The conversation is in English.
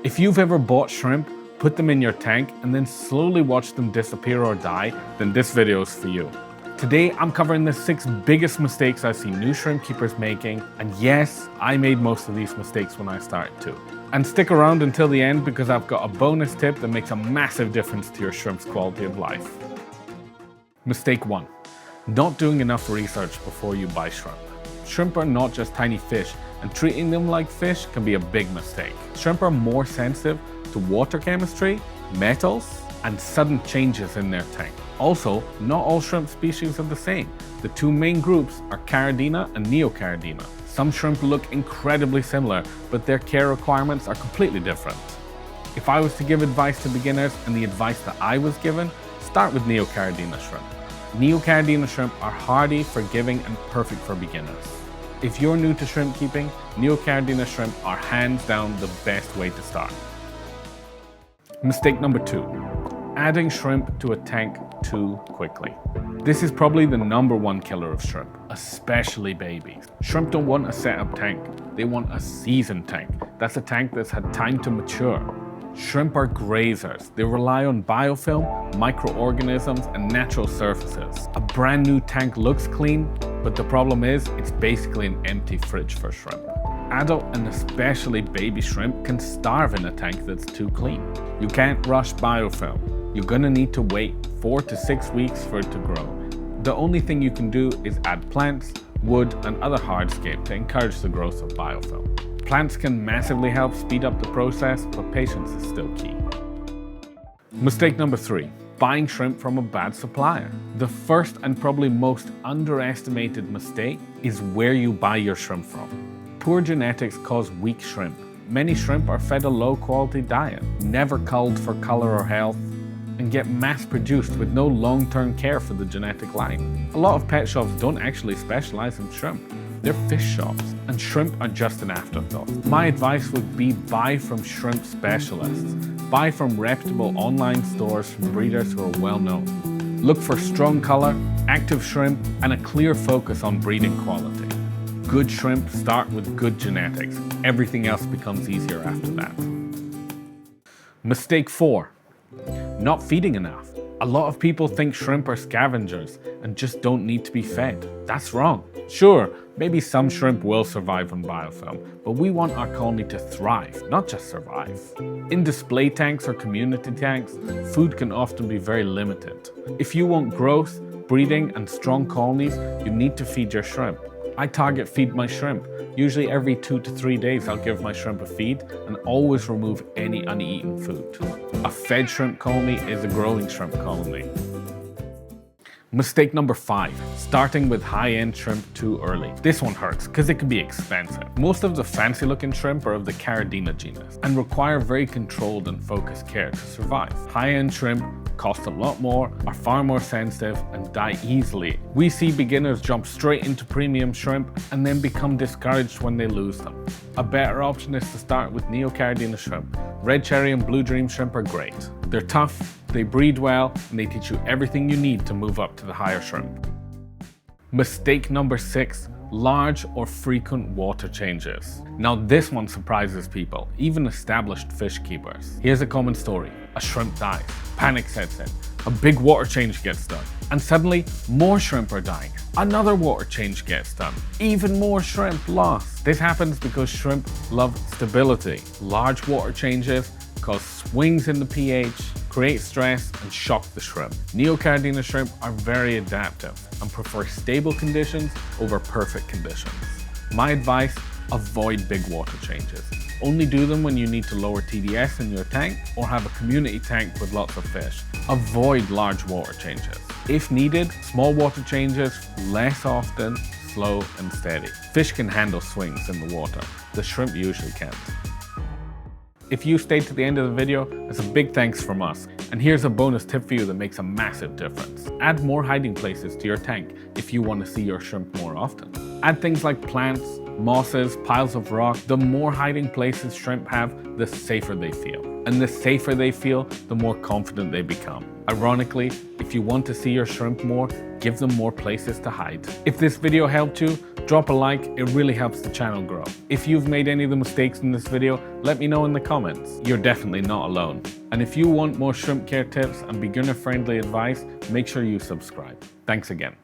If you've ever bought shrimp, put them in your tank, and then slowly watch them disappear or die, then this video is for you. Today, I'm covering the 6 biggest mistakes I see new shrimp keepers making, and yes, I made most of these mistakes when I started too. And stick around until the end because I've got a bonus tip that makes a massive difference to your shrimp's quality of life. Mistake 1. Not doing enough research before you buy shrimp. Shrimp are not just tiny fish, and treating them like fish can be a big mistake. Shrimp are more sensitive to water chemistry, metals, and sudden changes in their tank. Also, not all shrimp species are the same. The 2 main groups are Caridina and Neocaridina. Some shrimp look incredibly similar, but their care requirements are completely different. If I was to give advice to beginners, and the advice that I was given, start with Neocaridina shrimp. Neocaridina shrimp are hardy, forgiving, and perfect for beginners. If you're new to shrimp keeping, Neocaridina shrimp are hands down the best way to start. Mistake number 2. Adding shrimp to a tank too quickly. This is probably the #1 killer of shrimp, especially babies. Shrimp don't want a set-up tank, they want a seasoned tank. That's a tank that's had time to mature. Shrimp are grazers. They rely on biofilm, microorganisms, and natural surfaces. A brand new tank looks clean, but the problem is it's basically an empty fridge for shrimp. Adult and especially baby shrimp can starve in a tank that's too clean. You can't rush biofilm. You're gonna need to wait 4 to 6 weeks for it to grow. The only thing you can do is add plants, wood, and other hardscape to encourage the growth of biofilm. Plants can massively help speed up the process, but patience is still key. Mistake number 3. Buying shrimp from a bad supplier. The first and probably most underestimated mistake is where you buy your shrimp from. Poor genetics cause weak shrimp. Many shrimp are fed a low-quality diet, never culled for color or health, and get mass-produced with no long-term care for the genetic line. A lot of pet shops don't actually specialize in shrimp. They're fish shops, and shrimp are just an afterthought. My advice would be buy from shrimp specialists. Buy from reputable online stores from breeders who are well-known. Look for strong color, active shrimp, and a clear focus on breeding quality. Good shrimp start with good genetics. Everything else becomes easier after that. Mistake 4. Not feeding enough. A lot of people think shrimp are scavengers and just don't need to be fed. That's wrong. Sure, maybe some shrimp will survive on biofilm, but we want our colony to thrive, not just survive. In display tanks or community tanks, food can often be very limited. If you want growth, breeding, and strong colonies, you need to feed your shrimp. I target feed my shrimp. Usually every 2 to 3 days I'll give my shrimp a feed and always remove any uneaten food. A fed shrimp colony is a growing shrimp colony. Mistake number 5. Starting with high-end shrimp too early. This one hurts because it can be expensive. Most of the fancy-looking shrimp are of the Caridina genus and require very controlled and focused care to survive. High-end shrimp cost a lot more, are far more sensitive, and die easily. We see beginners jump straight into premium shrimp and then become discouraged when they lose them. A better option is to start with Neocaridina shrimp. Red cherry and blue dream shrimp are great. They're tough, they breed well, and they teach you everything you need to move up to the higher shrimp. Mistake number 6. Large or frequent water changes. Now this one surprises people, even established fish keepers. Here's a common story. A shrimp dies, panic sets in, a big water change gets done, and suddenly more shrimp are dying. Another water change gets done, even more shrimp lost. This happens because shrimp love stability. Large water changes cause swings in the pH, create stress, and shock the shrimp. Neocaridina shrimp are very adaptive and prefer stable conditions over perfect conditions. My advice, avoid big water changes. Only do them when you need to lower TDS in your tank or have a community tank with lots of fish. Avoid large water changes. If needed, small water changes less often, slow and steady. Fish can handle swings in the water. The shrimp usually can't. If you stayed to the end of the video, it's a big thanks from us. And here's a bonus tip for you that makes a massive difference. Add more hiding places to your tank if you want to see your shrimp more often. Add things like plants, mosses, piles of rock. The more hiding places shrimp have, the safer they feel. And the safer they feel, the more confident they become. Ironically, if you want to see your shrimp more, give them more places to hide. If this video helped you, Drop a like, it really helps the channel grow. If you've made any of the mistakes in this video, let me know in the comments. You're definitely not alone. And if you want more shrimp care tips and beginner-friendly advice, make sure you subscribe. Thanks again.